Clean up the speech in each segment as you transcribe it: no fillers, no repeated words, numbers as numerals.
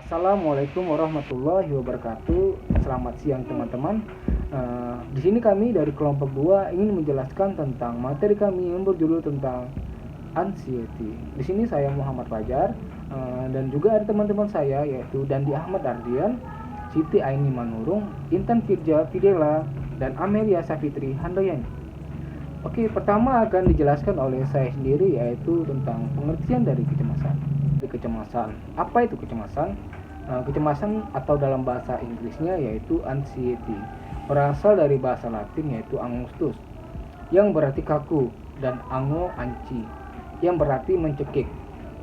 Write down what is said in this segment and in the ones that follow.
Assalamualaikum warahmatullahi wabarakatuh. Selamat siang teman-teman. Di sini kami dari kelompok 2 ingin menjelaskan tentang materi kami yang berjudul tentang anxiety. Di sini saya Muhammad Fajar dan juga ada teman-teman saya yaitu Dandi Ahmad Ardian, Siti Aini Manurung, Intan Firja Fidela, dan Amelia Safitri Handayani. Oke, pertama akan dijelaskan oleh saya sendiri yaitu tentang pengertian dari kecemasan. Apa itu kecemasan? Kecemasan atau dalam bahasa Inggrisnya yaitu anxiety berasal dari bahasa Latin yaitu angustus yang berarti kaku dan ango anci yang berarti mencekik.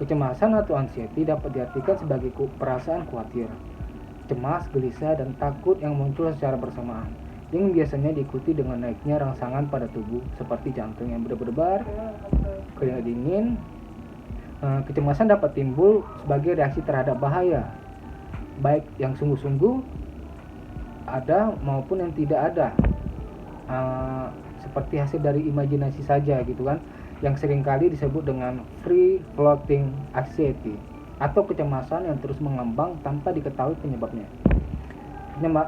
Kecemasan atau anxiety dapat diartikan sebagai perasaan khawatir, cemas, gelisah, dan takut yang muncul secara bersamaan yang biasanya diikuti dengan naiknya rangsangan pada tubuh seperti jantung yang berdebar, keringat dingin. Kecemasan dapat timbul sebagai reaksi terhadap bahaya, baik yang sungguh-sungguh ada maupun yang tidak ada, seperti hasil dari imajinasi saja gitu kan, yang seringkali disebut dengan free floating anxiety atau kecemasan yang terus mengambang tanpa diketahui penyebabnya.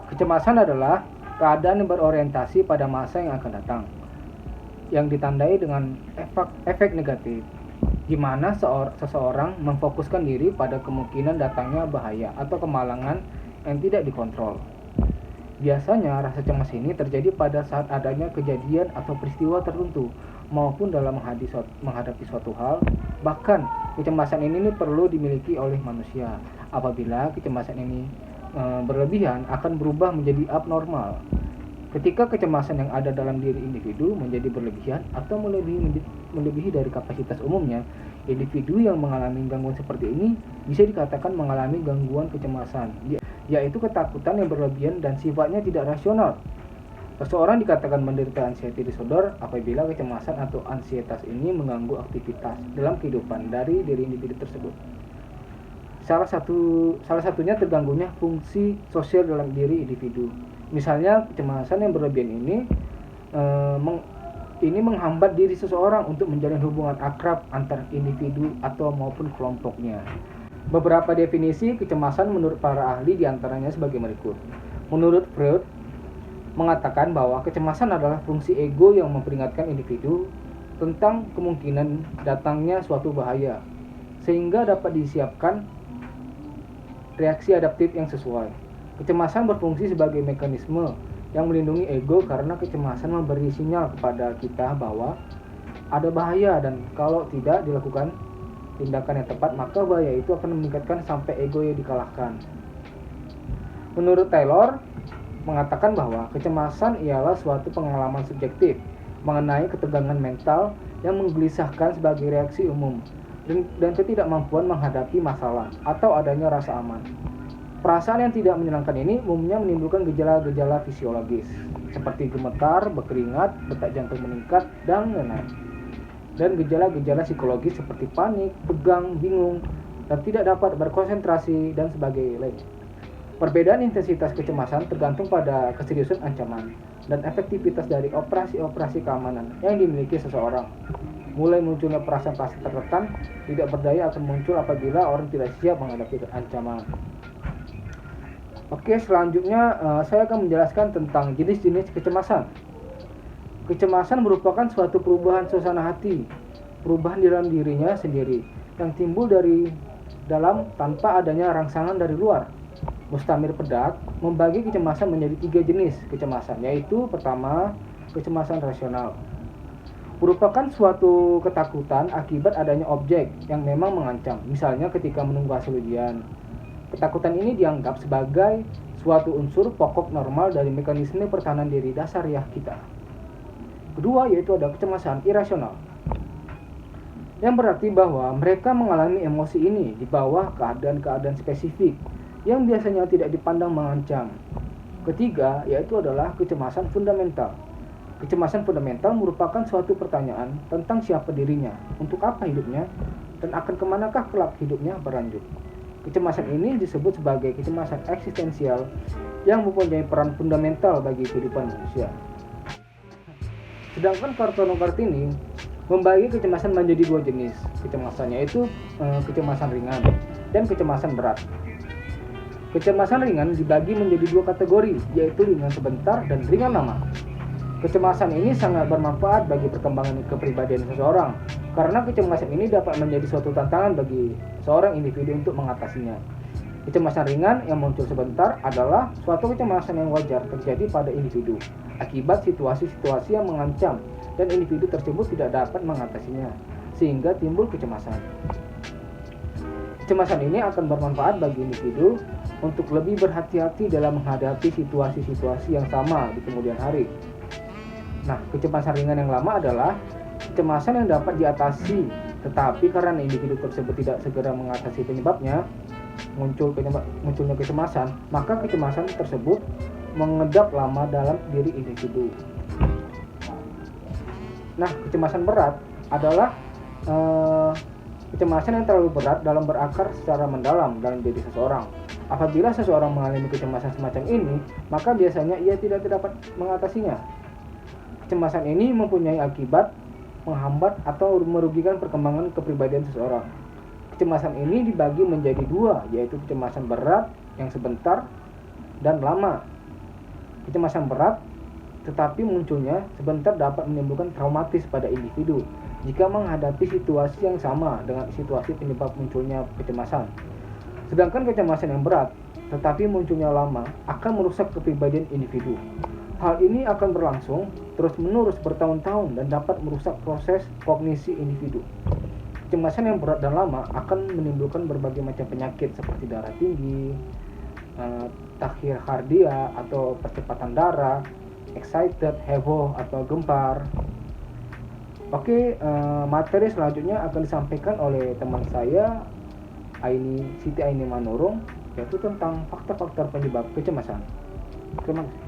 Kecemasan adalah keadaan yang berorientasi pada masa yang akan datang, yang ditandai dengan efek negatif, di mana seseorang memfokuskan diri pada kemungkinan datangnya bahaya atau kemalangan yang tidak dikontrol. Biasanya rasa cemas ini terjadi pada saat adanya kejadian atau peristiwa tertentu maupun dalam menghadapi suatu hal. Bahkan kecemasan ini perlu dimiliki oleh manusia. Apabila kecemasan ini berlebihan akan berubah menjadi abnormal. Ketika kecemasan yang ada dalam diri individu menjadi berlebihan atau melebihi dari kapasitas umumnya, individu yang mengalami gangguan seperti ini bisa dikatakan mengalami gangguan kecemasan, yaitu ketakutan yang berlebihan dan sifatnya tidak rasional. Seseorang dikatakan menderita anxiety disorder apabila kecemasan atau ansietas ini mengganggu aktivitas dalam kehidupan dari diri individu tersebut. Salah satunya terganggunya fungsi sosial dalam diri individu. Misalnya kecemasan yang berlebihan ini menghambat diri seseorang untuk menjalin hubungan akrab antar individu atau maupun kelompoknya. Beberapa definisi kecemasan menurut para ahli diantaranya sebagai berikut. Menurut Freud, mengatakan bahwa kecemasan adalah fungsi ego yang memperingatkan individu tentang kemungkinan datangnya suatu bahaya, sehingga dapat disiapkan reaksi adaptif yang sesuai. Kecemasan berfungsi sebagai mekanisme yang melindungi ego karena kecemasan memberi sinyal kepada kita bahwa ada bahaya dan kalau tidak dilakukan tindakan yang tepat maka bahaya itu akan meningkatkan sampai ego yang dikalahkan. Menurut Taylor, mengatakan bahwa kecemasan ialah suatu pengalaman subjektif mengenai ketegangan mental yang menggelisahkan sebagai reaksi umum dan ketidakmampuan menghadapi masalah atau adanya rasa aman. Perasaan yang tidak menyenangkan ini umumnya menimbulkan gejala-gejala fisiologis seperti gemetar, berkeringat, detak jantung meningkat, dan lain-lain. Dan gejala-gejala psikologis seperti panik, tegang, bingung, dan tidak dapat berkonsentrasi dan sebagainya. Perbedaan intensitas kecemasan tergantung pada keseriusan ancaman dan efektivitas dari operasi-operasi keamanan yang dimiliki seseorang. Mulai munculnya perasaan-perasaan tertekan, tidak berdaya akan muncul apabila orang tidak siap menghadapi ancaman. Oke, selanjutnya saya akan menjelaskan tentang jenis-jenis kecemasan. Kecemasan merupakan suatu perubahan suasana hati, perubahan di dalam dirinya sendiri, yang timbul dari dalam tanpa adanya rangsangan dari luar. Mustamir Pedak membagi kecemasan menjadi 3 jenis kecemasan, yaitu pertama, kecemasan rasional. Merupakan suatu ketakutan akibat adanya objek yang memang mengancam, misalnya ketika menunggu hasil ujian. Ketakutan ini dianggap sebagai suatu unsur pokok normal dari mekanisme pertahanan diri dasariah kita. Kedua, yaitu ada kecemasan irasional, yang berarti bahwa mereka mengalami emosi ini di bawah keadaan-keadaan spesifik yang biasanya tidak dipandang mengancam. Ketiga, yaitu adalah kecemasan fundamental. Kecemasan fundamental merupakan suatu pertanyaan tentang siapa dirinya, untuk apa hidupnya, dan akan kemanakah kelak hidupnya berlanjut. Kecemasan ini disebut sebagai kecemasan eksistensial yang mempunyai peran fundamental bagi kehidupan manusia. Sedangkan Kartono-Kartini membagi kecemasan menjadi 2 jenis kecemasan, yaitu kecemasan ringan dan kecemasan berat. Kecemasan ringan dibagi menjadi dua kategori, yaitu ringan sebentar dan ringan lama. Kecemasan ini sangat bermanfaat bagi perkembangan kepribadian seseorang, karena kecemasan ini dapat menjadi suatu tantangan bagi seorang individu untuk mengatasinya. Kecemasan ringan yang muncul sebentar adalah suatu kecemasan yang wajar terjadi pada individu akibat situasi-situasi yang mengancam dan individu tersebut tidak dapat mengatasinya, sehingga timbul kecemasan. Kecemasan ini akan bermanfaat bagi individu untuk lebih berhati-hati dalam menghadapi situasi-situasi yang sama di kemudian hari. Nah, kecemasan ringan yang lama adalah kecemasan yang dapat diatasi, tetapi karena individu tersebut tidak segera mengatasi penyebabnya, munculnya kecemasan, maka kecemasan tersebut mengedap lama dalam diri individu. Nah, kecemasan berat adalah kecemasan yang terlalu berat dalam berakar secara mendalam dalam diri seseorang. Apabila seseorang mengalami kecemasan semacam ini, maka biasanya ia tidak dapat mengatasinya. Kecemasan ini mempunyai akibat menghambat atau merugikan perkembangan kepribadian seseorang. Kecemasan ini dibagi menjadi dua, yaitu kecemasan berat yang sebentar dan lama. Kecemasan berat tetapi munculnya sebentar dapat menimbulkan traumatis pada individu jika menghadapi situasi yang sama dengan situasi penyebab munculnya kecemasan. Sedangkan kecemasan yang berat tetapi munculnya lama akan merusak kepribadian individu. Hal ini akan berlangsung terus-menerus bertahun-tahun dan dapat merusak proses kognisi individu. Kecemasan yang berat dan lama akan menimbulkan berbagai macam penyakit seperti darah tinggi, takikardia atau percepatan darah, excited, heboh atau gempar. Oke, materi selanjutnya akan disampaikan oleh teman saya Siti Aini Manurung, yaitu tentang faktor-faktor penyebab kecemasan. Terima kasih.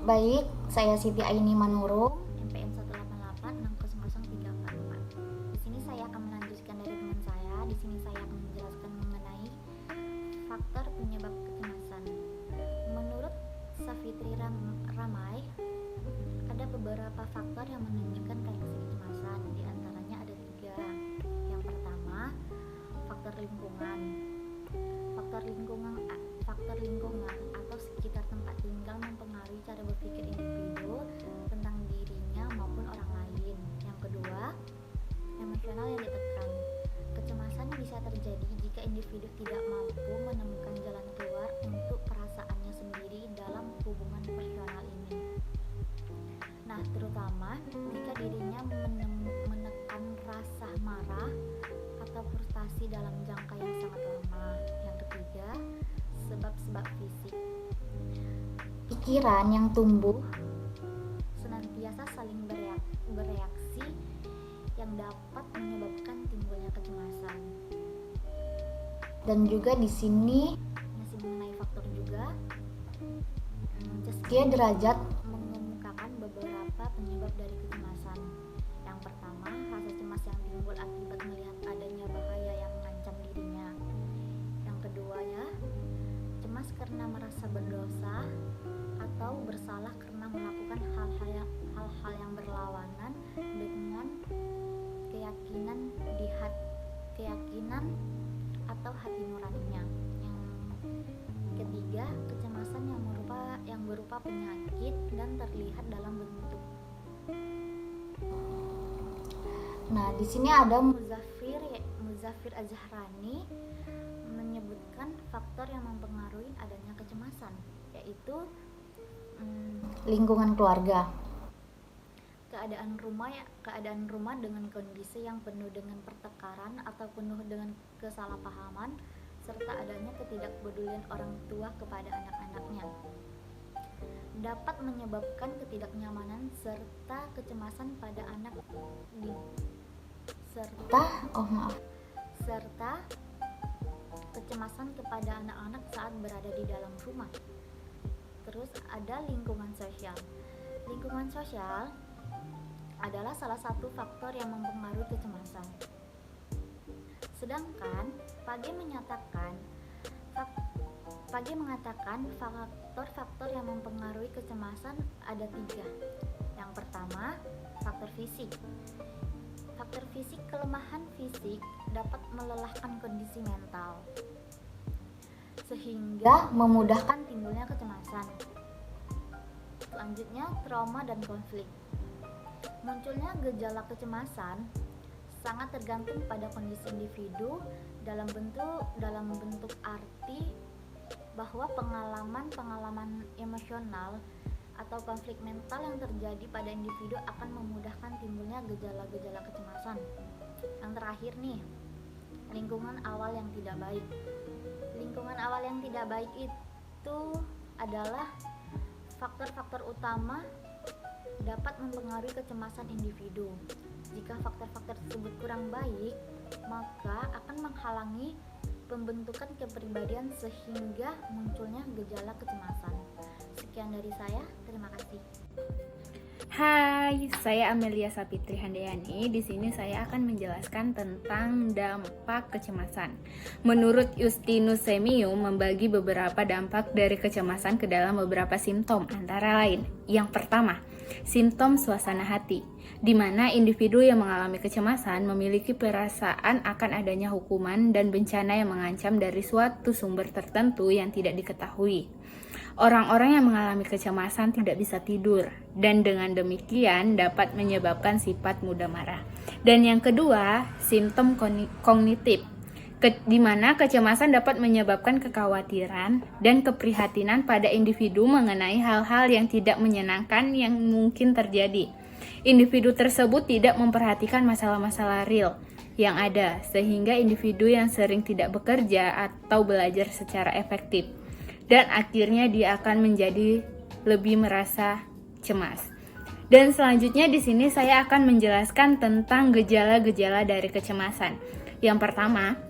Baik, saya Siti Aini Manurung, NPM 188600344. Di sini saya akan melanjutkan dari teman saya. Di sini saya akan menjelaskan mengenai faktor penyebab kecemasan. Menurut Savitri Ramai, ada beberapa faktor yang menunjukkan reaksi kecemasan. Di antaranya ada 3. Yang pertama, faktor lingkungan. Faktor lingkungan atau sekitar tempat tinggal mempengaruhi cara berpikir individu tentang dirinya maupun orang lain. Yang kedua, emosional yang ditekan. Kecemasan bisa terjadi jika individu tidak mampu menemukan jalan keluar untuk perasaannya sendiri dalam hubungan personal ini. Nah, terutama jika dirinya menekan rasa marah atau frustasi dalam jangka yang sangat lama. Yang ketiga, sebab-sebab fisik. Pikiran yang tumbuh senantiasa saling bereaksi yang dapat menyebabkan timbulnya kecemasan. Dan juga di sini masih mengenai faktor juga, Zaskia Derajat mengemukakan beberapa penyebab dari kecemasan. Yang pertama, rasa cemas yang timbul akibat melihat adanya bahaya yang mengancam dirinya. Yang kedua ya, cemas karena merasa berdosa atau bersalah karena melakukan hal-hal yang berlawanan dengan keyakinan atau hati nuraninya. Yang ketiga, kecemasan yang berupa penyakit dan terlihat dalam bentuk. Nah, di sini ada Muzaffir Azharani menyebutkan faktor yang mempengaruhi adanya kecemasan, yaitu lingkungan keluarga. Keadaan rumah dengan kondisi yang penuh dengan pertengkaran atau penuh dengan kesalahpahaman serta adanya ketidakpedulian orang tua kepada anak-anaknya dapat menyebabkan ketidaknyamanan serta kecemasan pada anak serta kecemasan kepada anak-anak saat berada di dalam rumah. Terus ada lingkungan sosial. Lingkungan sosial adalah salah satu faktor yang mempengaruhi kecemasan. Sedangkan Page mengatakan faktor-faktor yang mempengaruhi kecemasan ada 3. Yang pertama, faktor fisik. Faktor fisik, kelemahan fisik dapat melelahkan kondisi mental. sehingga memudahkan timbulnya kecemasan. Selanjutnya, trauma dan konflik. Munculnya gejala kecemasan sangat tergantung pada kondisi individu dalam bentuk arti bahwa pengalaman emosional atau konflik mental yang terjadi pada individu akan memudahkan timbulnya gejala-gejala kecemasan. Yang terakhir nih, lingkungan awal yang tidak baik. Lingkungan awal yang tidak baik itu adalah faktor-faktor utama dapat mempengaruhi kecemasan individu. Jika faktor-faktor tersebut kurang baik, maka akan menghalangi pembentukan kepribadian sehingga munculnya gejala kecemasan. Sekian dari saya, terima kasih. Hai, saya Amelia Sapitri Handayani. Di sini saya akan menjelaskan tentang dampak kecemasan. Menurut Justinus Semium membagi beberapa dampak dari kecemasan ke dalam beberapa simptom, antara lain. Yang pertama, simptom suasana hati, di mana individu yang mengalami kecemasan memiliki perasaan akan adanya hukuman dan bencana yang mengancam dari suatu sumber tertentu yang tidak diketahui. Orang-orang yang mengalami kecemasan tidak bisa tidur, dan dengan demikian dapat menyebabkan sifat mudah marah. Dan yang kedua, simptom kognitif, di mana kecemasan dapat menyebabkan kekhawatiran dan keprihatinan pada individu mengenai hal-hal yang tidak menyenangkan yang mungkin terjadi. Individu tersebut tidak memperhatikan masalah-masalah real yang ada, sehingga individu yang sering tidak bekerja atau belajar secara efektif. Dan akhirnya dia akan menjadi lebih merasa cemas. Dan selanjutnya di sini saya akan menjelaskan tentang gejala-gejala dari kecemasan. Yang pertama,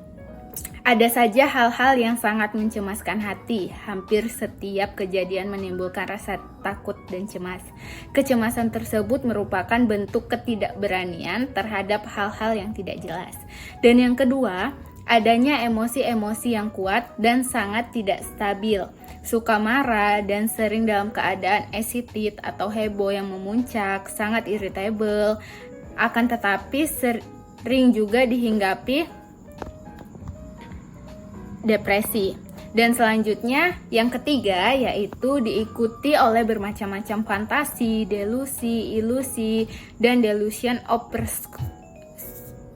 ada saja hal-hal yang sangat mencemaskan hati. Hampir setiap kejadian menimbulkan rasa takut dan cemas. Kecemasan tersebut merupakan bentuk ketidakberanian terhadap hal-hal yang tidak jelas. Dan yang kedua, adanya emosi-emosi yang kuat dan sangat tidak stabil, suka marah dan sering dalam keadaan excited atau heboh yang memuncak, sangat irritable, akan tetapi sering juga dihinggapi depresi. Dan selanjutnya yang ketiga yaitu diikuti oleh bermacam-macam fantasi, delusi, ilusi, dan delusion of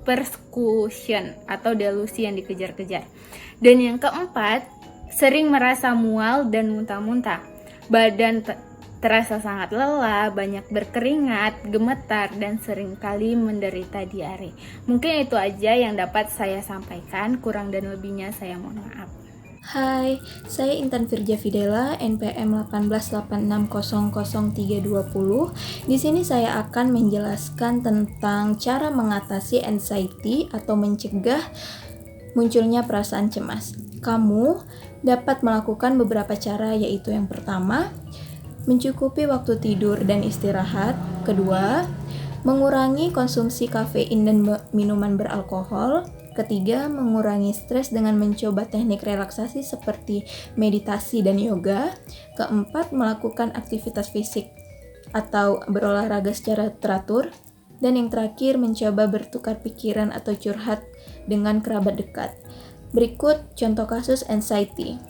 persecution atau delusi yang dikejar-kejar. Dan yang keempat, sering merasa mual dan muntah-muntah. Badan terasa sangat lelah, banyak berkeringat, gemetar, dan seringkali menderita diare. Mungkin itu aja yang dapat saya sampaikan, kurang dan lebihnya saya mohon maaf. Hai, saya Intan Firja Fidela, NPM 188600320. Di sini saya akan menjelaskan tentang cara mengatasi anxiety atau mencegah munculnya perasaan cemas. Kamu dapat melakukan beberapa cara, yaitu yang pertama, mencukupi waktu tidur dan istirahat. Kedua, mengurangi konsumsi kafein dan minuman beralkohol. Ketiga, mengurangi stres dengan mencoba teknik relaksasi seperti meditasi dan yoga. Keempat, melakukan aktivitas fisik atau berolahraga secara teratur. Dan yang terakhir, mencoba bertukar pikiran atau curhat dengan kerabat dekat. Berikut contoh kasus anxiety.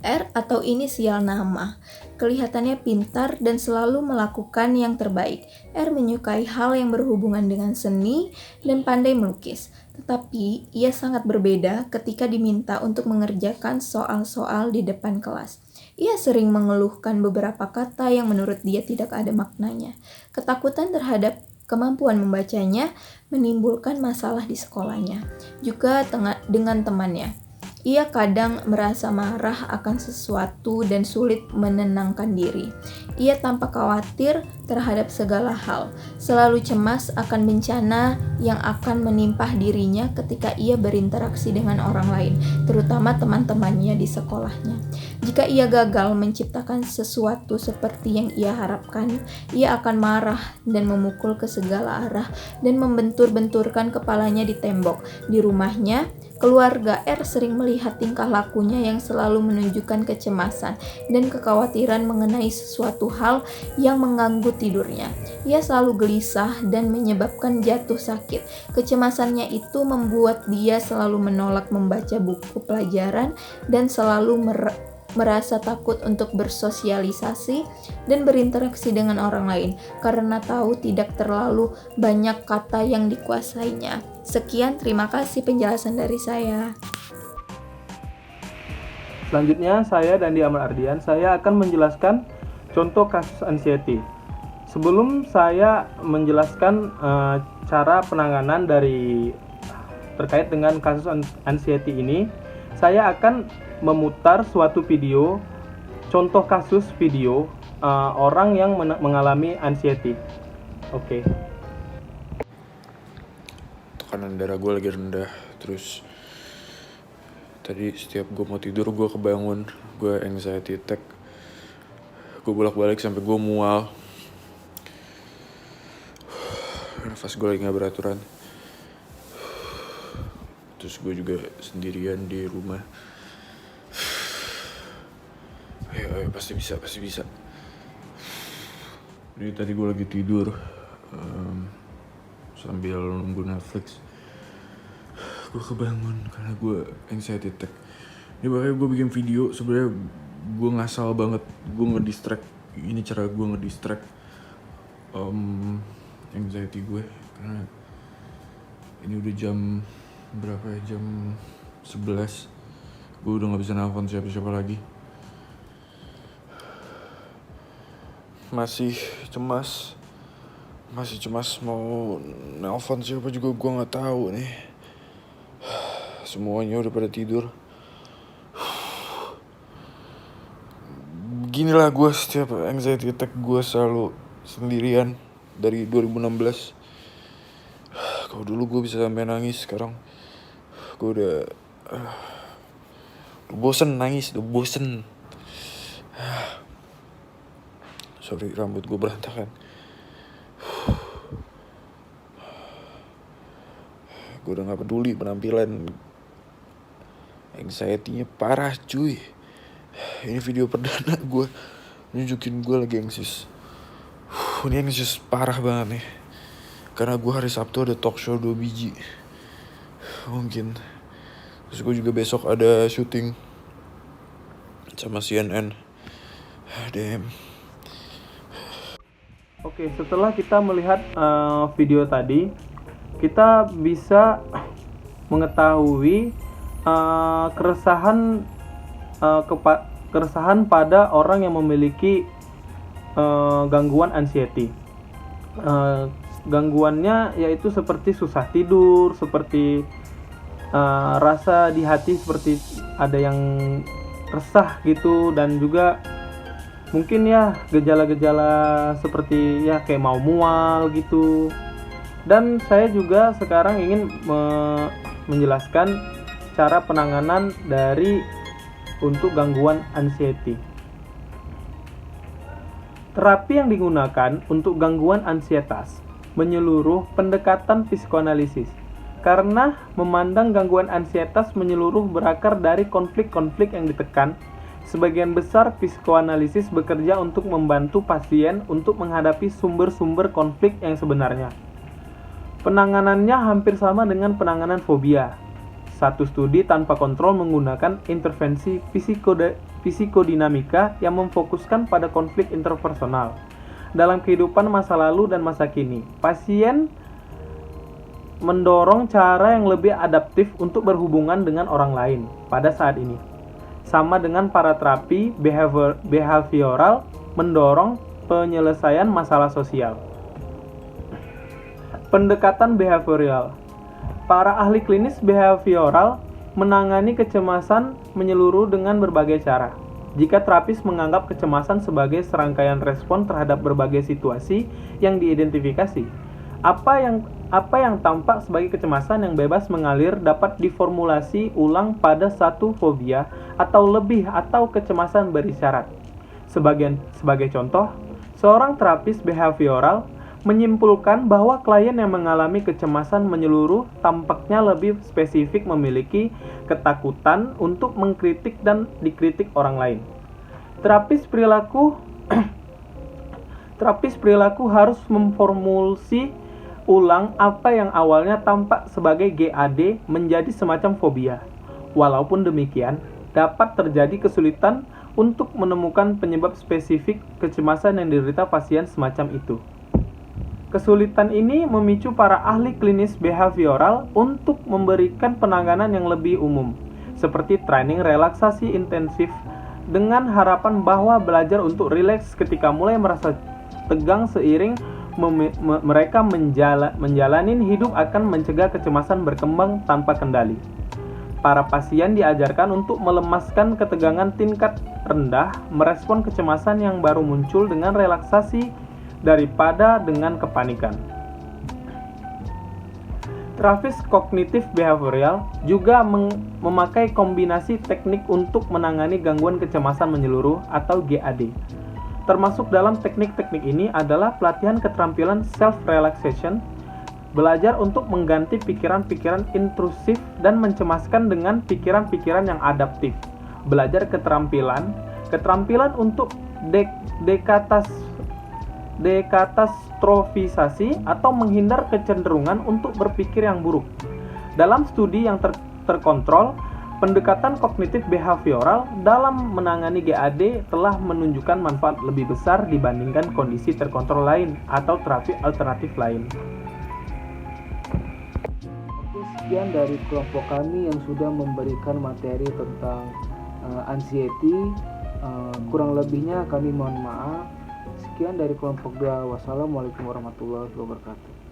R atau inisial nama, kelihatannya pintar dan selalu melakukan yang terbaik. R menyukai hal yang berhubungan dengan seni dan pandai melukis. Tetapi ia sangat berbeda ketika diminta untuk mengerjakan soal-soal di depan kelas. Ia sering mengeluhkan beberapa kata yang menurut dia tidak ada maknanya. Ketakutan terhadap kemampuan membacanya menimbulkan masalah di sekolahnya, juga dengan temannya. Ia kadang merasa marah akan sesuatu dan sulit menenangkan diri. Ia tampak khawatir terhadap segala hal, selalu cemas akan bencana yang akan menimpa dirinya ketika ia berinteraksi dengan orang lain, terutama teman-temannya di sekolahnya. Jika ia gagal menciptakan sesuatu seperti yang ia harapkan, ia akan marah dan memukul ke segala arah dan membentur-benturkan kepalanya di tembok, di rumahnya, Keluarga R sering melihat tingkah lakunya yang selalu menunjukkan kecemasan dan kekhawatiran mengenai sesuatu hal yang mengganggu tidurnya. Ia selalu gelisah dan menyebabkan jatuh sakit. Kecemasannya itu membuat dia selalu menolak membaca buku pelajaran dan selalu merasa takut untuk bersosialisasi dan berinteraksi dengan orang lain karena tahu tidak terlalu banyak kata yang dikuasainya. Sekian, terima kasih penjelasan dari saya. Selanjutnya, saya Dandi Amal Ardian, saya akan menjelaskan contoh kasus anxiety. Sebelum saya menjelaskan cara penanganan terkait dengan kasus anxiety ini, saya akan memutar suatu video, contoh kasus video orang yang mengalami anxiety. Oke. Tekanan darah gue lagi rendah. Terus tadi setiap gue mau tidur gue kebangun, gue anxiety attack. Gue bolak-balik sampai gue mual. Nafas gue lagi gak beraturan. Terus gue juga sendirian di rumah. Ayo, pasti bisa. Jadi tadi gue lagi tidur sambil nunggu Netflix. Gue kebangun karena gue anxiety attack. Ini makanya gue bikin video. Sebenarnya gue ngasal banget. Gue ngedistract. Ini cara gue ngedistract anxiety gue. Karena ini udah jam berapa ya? Jam 11. Gue udah gak bisa nelfon siapa-siapa lagi. Masih cemas mau nelfon siapa juga gue gak tahu nih. Semuanya udah pada tidur. Beginilah gue setiap anxiety attack gue selalu sendirian dari 2016. Kalau dulu gue bisa sampai nangis, sekarang gue udah bosen nangis, udah bosen. Sorry, rambut gue berantakan. Gue udah gak peduli penampilan. Anxiety-nya parah cuy. Ini video perdana gue nunjukin gue lagi anxious. Ini anxious parah banget nih. Karena gue hari Sabtu ada talk show 2 biji. Mungkin. Terus gue juga besok ada syuting sama CNN. Damn. Oke, setelah kita melihat video tadi, kita bisa mengetahui keresahan pada orang yang memiliki gangguan anxiety. Gangguannya yaitu seperti susah tidur, seperti rasa di hati seperti ada yang resah gitu, dan juga mungkin ya gejala-gejala seperti ya kayak mau mual gitu. Dan saya juga sekarang ingin menjelaskan cara penanganan untuk gangguan anxiety. Terapi yang digunakan untuk gangguan ansietas menyeluruh pendekatan psikoanalisis, karena memandang gangguan ansietas menyeluruh berakar dari konflik-konflik yang ditekan. Sebagian besar psikoanalisis bekerja untuk membantu pasien untuk menghadapi sumber-sumber konflik yang sebenarnya. Penanganannya hampir sama dengan penanganan fobia. Satu studi tanpa kontrol menggunakan intervensi psikodinamika yang memfokuskan pada konflik interpersonal dalam kehidupan masa lalu dan masa kini. Pasien mendorong cara yang lebih adaptif untuk berhubungan dengan orang lain pada saat ini. Sama dengan para terapi behavioral mendorong penyelesaian masalah sosial. Pendekatan behavioral. Para ahli klinis behavioral menangani kecemasan menyeluruh dengan berbagai cara. Jika terapis menganggap kecemasan sebagai serangkaian respon terhadap berbagai situasi yang diidentifikasi, apa yang tampak sebagai kecemasan yang bebas mengalir dapat diformulasi ulang pada satu fobia atau lebih atau kecemasan berisyarat. Sebagai contoh, seorang terapis behavioral menyimpulkan bahwa klien yang mengalami kecemasan menyeluruh tampaknya lebih spesifik memiliki ketakutan untuk mengkritik dan dikritik orang lain. Terapis perilaku harus memformulasi ulang apa yang awalnya tampak sebagai GAD menjadi semacam fobia. Walaupun demikian, dapat terjadi kesulitan untuk menemukan penyebab spesifik kecemasan yang diderita pasien semacam itu. Kesulitan ini memicu para ahli klinis behavioral untuk memberikan penanganan yang lebih umum, seperti training relaksasi intensif, dengan harapan bahwa belajar untuk rileks ketika mulai merasa tegang seiring mereka menjalani hidup akan mencegah kecemasan berkembang tanpa kendali. Para pasien diajarkan untuk melemaskan ketegangan tingkat rendah, merespon kecemasan yang baru muncul dengan relaksasi daripada dengan kepanikan. Terapis kognitif behavioral juga memakai kombinasi teknik untuk menangani gangguan kecemasan menyeluruh atau GAD. Termasuk dalam teknik-teknik ini adalah pelatihan keterampilan self-relaxation, belajar untuk mengganti pikiran-pikiran intrusif dan mencemaskan dengan pikiran-pikiran yang adaptif, belajar keterampilan untuk dekatastrovisasi atau menghindar kecenderungan untuk berpikir yang buruk. Dalam studi yang terkontrol, pendekatan kognitif behavioral dalam menangani GAD telah menunjukkan manfaat lebih besar dibandingkan kondisi terkontrol lain atau terapi alternatif lain. Sekian dari kelompok kami yang sudah memberikan materi tentang anxiety. Kurang lebihnya kami mohon maaf. Sekian dari kelompok 2. Wassalamualaikum warahmatullahi wabarakatuh.